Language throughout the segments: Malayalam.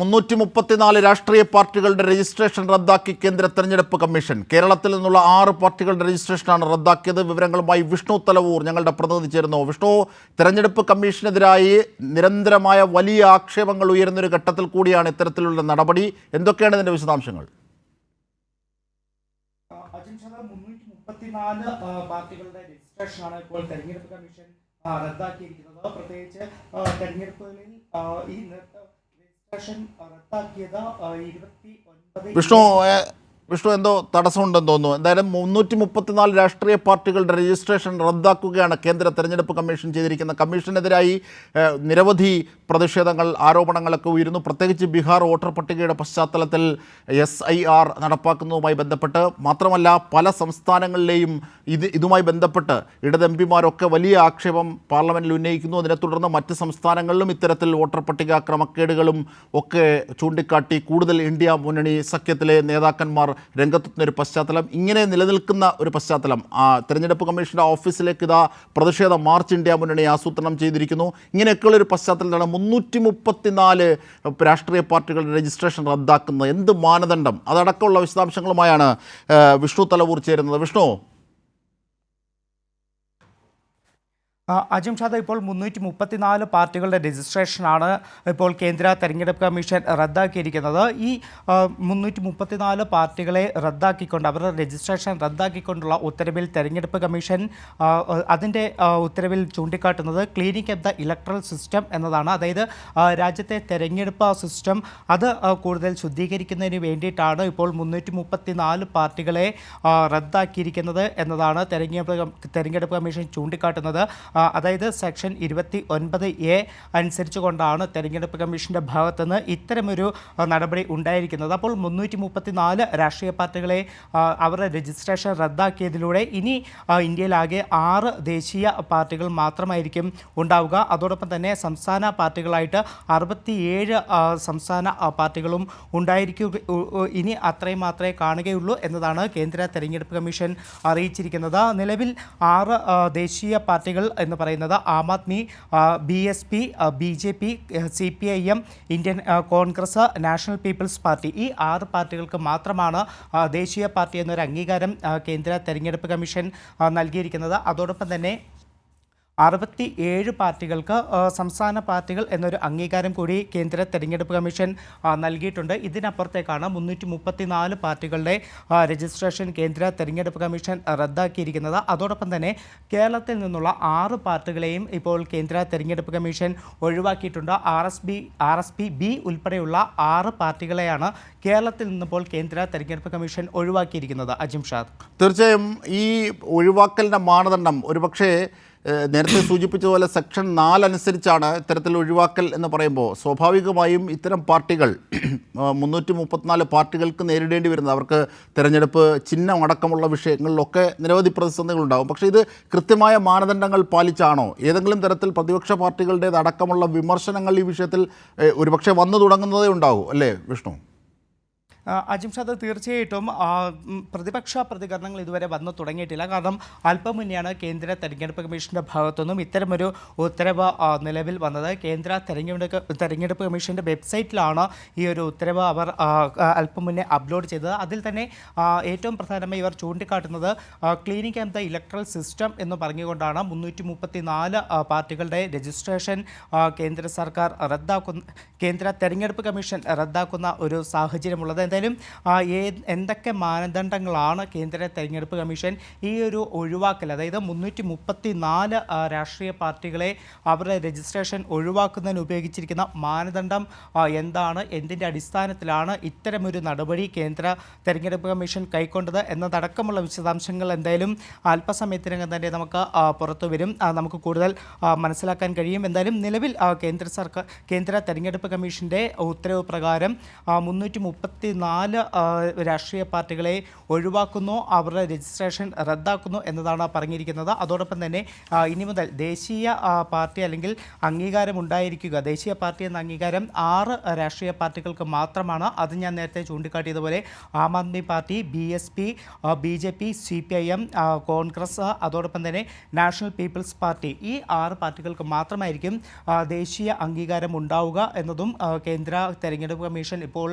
334 രാഷ്ട്രീയ പാർട്ടികളുടെ രജിസ്ട്രേഷൻ റദ്ദാക്കി കേന്ദ്ര തെരഞ്ഞെടുപ്പ് കമ്മീഷൻ. കേരളത്തിൽ നിന്നുള്ള 6 പാർട്ടികളുടെ രജിസ്ട്രേഷനാണ് റദ്ദാക്കിയത്. വിവരങ്ങളുമായി വിഷ്ണു തലവൂർ ഞങ്ങളുടെ പ്രതിനിധി ചേരുന്നു. വിഷ്ണു, തെരഞ്ഞെടുപ്പ് കമ്മീഷനെതിരായി നിരന്തരമായ വലിയ ആക്ഷേപങ്ങൾ ഉയരുന്നൊരു ഘട്ടത്തിൽ കൂടിയാണ് ഇത്തരത്തിലുള്ള നടപടി. എന്തൊക്കെയാണ് ഇതിന്റെ വിശദാംശങ്ങൾ? 334 പാർട്ടികളുടെ രജിസ്ട്രേഷനാണ് ഇപ്പോൾ തെരഞ്ഞെടുപ്പ് കമ്മീഷൻ റദ്ദാക്കിയിരിക്കുന്നത്. പ്രത്യേകിച്ച് തെരഞ്ഞെടുപ്പുകളിൽ ഈ രജിസ്ട്രേഷൻ റദ്ദാക്കിയത് 29 വിഷ്ണു എന്തോ തടസ്സമുണ്ടെന്ന് തോന്നുന്നു. എന്തായാലും 334 രാഷ്ട്രീയ പാർട്ടികളുടെ രജിസ്ട്രേഷൻ റദ്ദാക്കുകയാണ് കേന്ദ്ര തെരഞ്ഞെടുപ്പ് കമ്മീഷൻ ചെയ്തിരിക്കുന്നത്. കമ്മീഷനെതിരായി നിരവധി പ്രതിഷേധങ്ങൾ, ആരോപണങ്ങളൊക്കെ ഉയരുന്നു. പ്രത്യേകിച്ച് ബീഹാർ വോട്ടർ പട്ടികയുടെ പശ്ചാത്തലത്തിൽ SIR നടപ്പാക്കുന്നതുമായി ബന്ധപ്പെട്ട്. മാത്രമല്ല, പല സംസ്ഥാനങ്ങളിലെയും ഇതുമായി ബന്ധപ്പെട്ട് ഇടത് എംപിമാരൊക്കെ വലിയ ആക്ഷേപം പാർലമെൻറ്റിൽ ഉന്നയിക്കുന്നു. അതിനെ തുടർന്ന് മറ്റ് സംസ്ഥാനങ്ങളിലും ഇത്തരത്തിൽ വോട്ടർ പട്ടിക ക്രമക്കേടുകളും ഒക്കെ ചൂണ്ടിക്കാട്ടി കൂടുതൽ ഇന്ത്യ മുന്നണി സഖ്യത്തിലെ നേതാക്കന്മാർ രംഗത്തെത്തുന്നൊരു പശ്ചാത്തലം, ഇങ്ങനെ നിലനിൽക്കുന്ന ഒരു പശ്ചാത്തലം തെരഞ്ഞെടുപ്പ് കമ്മീഷൻ്റെ ഓഫീസിലേക്ക് ഇതാ പ്രതിഷേധ മാർച്ച് ഇന്ത്യ മുന്നണി ആസൂത്രണം ചെയ്തിരിക്കുന്നു. ഇങ്ങനെയൊക്കെയുള്ളൊരു പശ്ചാത്തലത്തിലാണ് 334 രാഷ്ട്രീയ പാർട്ടികളുടെ രജിസ്ട്രേഷൻ റദ്ദാക്കുന്നത്. എന്ത് മാനദണ്ഡം, അതടക്കമുള്ള വിശദാംശങ്ങളുമായാണ് വിഷ്ണു തലവൂർ ചേരുന്നത്. വിഷ്ണു. അജിംഷാദ്, ഇപ്പോൾ 334 പാർട്ടികളുടെ രജിസ്ട്രേഷനാണ് ഇപ്പോൾ കേന്ദ്ര തെരഞ്ഞെടുപ്പ് കമ്മീഷൻ റദ്ദാക്കിയിരിക്കുന്നത്. ഈ 334 പാർട്ടികളെ റദ്ദാക്കിക്കൊണ്ട്, അവരുടെ രജിസ്ട്രേഷൻ റദ്ദാക്കിക്കൊണ്ടുള്ള ഉത്തരവിൽ തെരഞ്ഞെടുപ്പ് കമ്മീഷൻ അതിൻ്റെ ഉത്തരവിൽ ചൂണ്ടിക്കാട്ടുന്നത് cleaning of the electoral system എന്നതാണ്. അതായത് രാജ്യത്തെ തെരഞ്ഞെടുപ്പ് സിസ്റ്റം അത് കൂടുതൽ ശുദ്ധീകരിക്കുന്നതിന് വേണ്ടിയിട്ടാണ് ഇപ്പോൾ 334 പാർട്ടികളെ റദ്ദാക്കിയിരിക്കുന്നത് എന്നതാണ് തെരഞ്ഞെടുപ്പ് കമ്മീഷൻ ചൂണ്ടിക്കാട്ടുന്നത്. അതായത് സെക്ഷൻ 29A അനുസരിച്ച് കൊണ്ടാണ് തെരഞ്ഞെടുപ്പ് കമ്മീഷൻ്റെ ഭാഗത്തുനിന്ന് ഇത്തരമൊരു നടപടി ഉണ്ടായിരിക്കുന്നത്. അപ്പോൾ 334 രാഷ്ട്രീയ പാർട്ടികളെ അവരുടെ രജിസ്ട്രേഷൻ റദ്ദാക്കിയതിലൂടെ ഇനി ഇന്ത്യയിലാകെ 6 ദേശീയ പാർട്ടികൾ മാത്രമായിരിക്കും ഉണ്ടാവുക. അതോടൊപ്പം തന്നെ സംസ്ഥാന പാർട്ടികളായിട്ട് 67 സംസ്ഥാന പാർട്ടികളും ഉണ്ടായിരിക്കുക. ഇനി അത്രയും മാത്രമേ കാണുകയുള്ളൂ എന്നതാണ് കേന്ദ്ര തെരഞ്ഞെടുപ്പ് കമ്മീഷൻ അറിയിച്ചിരിക്കുന്നത്. നിലവിൽ 6 ദേശീയ പാർട്ടികൾ എന്ന് പറയുന്നത് Aam Aadmi, BSP, BJP, CPIM, Indian Congress, national people's party, ഈ 6 പാർട്ടികൾക്ക് മാത്രമാണ് ദേശീയ പാർട്ടി എന്നൊരു അംഗീകാരം കേന്ദ്ര തെരഞ്ഞെടുപ്പ് കമ്മീഷൻ നൽകിയിരിക്കുന്നത്. അതോടൊപ്പം തന്നെ 67 പാർട്ടികൾക്ക് സംസ്ഥാന പാർട്ടികൾ എന്നൊരു അംഗീകാരം കൂടി കേന്ദ്ര തെരഞ്ഞെടുപ്പ് കമ്മീഷൻ നൽകിയിട്ടുണ്ട്. ഇതിനപ്പുറത്തേക്കാണ് 334 പാർട്ടികളുടെ രജിസ്ട്രേഷൻ കേന്ദ്ര തെരഞ്ഞെടുപ്പ് കമ്മീഷൻ റദ്ദാക്കിയിരിക്കുന്നത്. അതോടൊപ്പം തന്നെ കേരളത്തിൽ നിന്നുള്ള 6 പാർട്ടികളെയും ഇപ്പോൾ കേന്ദ്ര തെരഞ്ഞെടുപ്പ് കമ്മീഷൻ ഒഴിവാക്കിയിട്ടുണ്ട്. RSP B ഉൾപ്പെടെയുള്ള 6 പാർട്ടികളെയാണ് കേരളത്തിൽ നിന്നിപ്പോൾ കേന്ദ്ര തെരഞ്ഞെടുപ്പ് കമ്മീഷൻ ഒഴിവാക്കിയിരിക്കുന്നത്. അജിംഷാദ്, തീർച്ചയായും ഈ ഒഴിവാക്കലിൻ്റെ മാനദണ്ഡം ഒരുപക്ഷേ നേരത്തെ സൂചിപ്പിച്ചതുപോലെ സെക്ഷൻ 4 അനുസരിച്ചാണ് ഇത്തരത്തിൽ ഒഴിവാക്കൽ എന്ന് പറയുമ്പോൾ സ്വാഭാവികമായും ഇത്തരം പാർട്ടികൾ 334 പാർട്ടികൾക്ക് നേരിടേണ്ടി വരുന്നത്, അവർക്ക് തിരഞ്ഞെടുപ്പ് ചിഹ്നം അടക്കമുള്ള വിഷയങ്ങളിലൊക്കെ നിരവധി പ്രതിസന്ധികളുണ്ടാകും. പക്ഷേ ഇത് കൃത്യമായ മാനദണ്ഡങ്ങൾ പാലിച്ചാണോ? ഏതെങ്കിലും തരത്തിൽ പ്രതിപക്ഷ പാർട്ടികളുടേത് അടക്കമുള്ള വിമർശനങ്ങൾ ഈ വിഷയത്തിൽ ഒരുപക്ഷെ വന്നു തുടങ്ങുന്നതേ ഉണ്ടാകൂ അല്ലേ വിഷ്ണു? അജിംഷാദ്, തീർച്ചയായിട്ടും പ്രതിപക്ഷ പ്രതികരണങ്ങൾ ഇതുവരെ വന്നു തുടങ്ങിയിട്ടില്ല. കാരണം അല്പം മുന്നെയാണ് കേന്ദ്ര തെരഞ്ഞെടുപ്പ് കമ്മീഷൻ്റെ ഭാഗത്തുനിന്നും ഇത്തരമൊരു ഉത്തരവ് നിലവിൽ വന്നത്. കേന്ദ്ര തെരഞ്ഞെടുപ്പ് കമ്മീഷൻ്റെ വെബ്സൈറ്റിലാണ് ഈ ഒരു ഉത്തരവ് അവർ അല്പം മുന്നേ അപ്ലോഡ് ചെയ്തത്. അതിൽ തന്നെ ഏറ്റവും പ്രധാനമായി ഇവർ ചൂണ്ടിക്കാട്ടുന്നത് cleaning of the electoral system എന്ന് പറഞ്ഞുകൊണ്ടാണ് 334 പാർട്ടികളുടെ രജിസ്ട്രേഷൻ കേന്ദ്ര തെരഞ്ഞെടുപ്പ് കമ്മീഷൻ റദ്ദാക്കുന്ന ഒരു സാഹചര്യമുള്ളത്. എന്തായാലും എന്തൊക്കെ മാനദണ്ഡങ്ങളാണ് കേന്ദ്ര തെരഞ്ഞെടുപ്പ് കമ്മീഷൻ ഈ ഒരു ഒഴിവാക്കൽ, അതായത് 334 രാഷ്ട്രീയ പാർട്ടികളെ അവരുടെ രജിസ്ട്രേഷൻ ഒഴിവാക്കുന്നതിന് ഉപയോഗിച്ചിരിക്കുന്ന മാനദണ്ഡം എന്താണ്, എന്തിൻ്റെ അടിസ്ഥാനത്തിലാണ് ഇത്തരമൊരു നടപടി കേന്ദ്ര തെരഞ്ഞെടുപ്പ് കമ്മീഷൻ കൈക്കൊണ്ടത് എന്നതടക്കമുള്ള വിശദാംശങ്ങൾ എന്തായാലും അല്പസമയത്തിനകം തന്നെ നമുക്ക് പുറത്തു വരും, നമുക്ക് കൂടുതൽ മനസ്സിലാക്കാൻ കഴിയും. എന്തായാലും നിലവിൽ കേന്ദ്ര തെരഞ്ഞെടുപ്പ് കമ്മീഷൻ്റെ ഉത്തരവ് പ്രകാരം 334 മുപ്പത്തിനാല് രാഷ്ട്രീയ പാർട്ടികളെ ഒഴിവാക്കുന്നു, അവരുടെ രജിസ്ട്രേഷൻ റദ്ദാക്കുന്നു എന്നതാണ് പറഞ്ഞിരിക്കുന്നത്. അതോടൊപ്പം തന്നെ ഇനി മുതൽ ദേശീയ പാർട്ടി അല്ലെങ്കിൽ അംഗീകാരം ഉണ്ടായിരിക്കുക, ദേശീയ പാർട്ടി എന്ന അംഗീകാരം 6 രാഷ്ട്രീയ പാർട്ടികൾക്ക് മാത്രമാണ്. അത് ഞാൻ നേരത്തെ ചൂണ്ടിക്കാട്ടിയതുപോലെ Aam Aadmi party, BSP, BJP, CPIM, Congress, അതോടൊപ്പം തന്നെ നാഷണൽ പീപ്പിൾസ് പാർട്ടി, ഈ 6 പാർട്ടികൾക്ക് മാത്രമായിരിക്കും ദേശീയ അംഗീകാരം ഉണ്ടാവുക എന്നതും കേന്ദ്ര തെരഞ്ഞെടുപ്പ് കമ്മീഷൻ ഇപ്പോൾ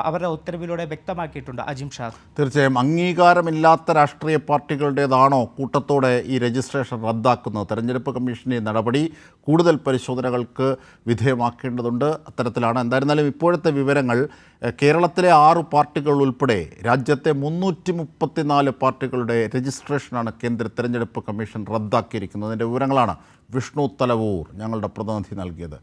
അവരുടെ ഉത്തരവിലൂടെ വ്യക്തമാക്കിയിട്ടുണ്ട്. അജിംഷാദ്, തീർച്ചയായും അംഗീകാരമില്ലാത്ത രാഷ്ട്രീയ പാർട്ടികളുടേതാണോ കൂട്ടത്തോടെ ഈ രജിസ്ട്രേഷൻ റദ്ദാക്കുന്നത്? തെരഞ്ഞെടുപ്പ് കമ്മീഷൻ്റെ നടപടി കൂടുതൽ പരിശോധനകൾക്ക് വിധേയമാക്കേണ്ടതുണ്ട്. അത്തരത്തിലാണ്. എന്തായിരുന്നാലും ഇപ്പോഴത്തെ വിവരങ്ങൾ കേരളത്തിലെ 6 പാർട്ടികൾ ഉൾപ്പെടെ രാജ്യത്തെ 334 പാർട്ടികളുടെ രജിസ്ട്രേഷനാണ് കേന്ദ്ര തെരഞ്ഞെടുപ്പ് കമ്മീഷൻ റദ്ദാക്കിയിരിക്കുന്നത്. അതിൻ്റെ വിവരങ്ങളാണ് വിഷ്ണു തലവൂർ ഞങ്ങളുടെ പ്രതിനിധി നൽകിയത്.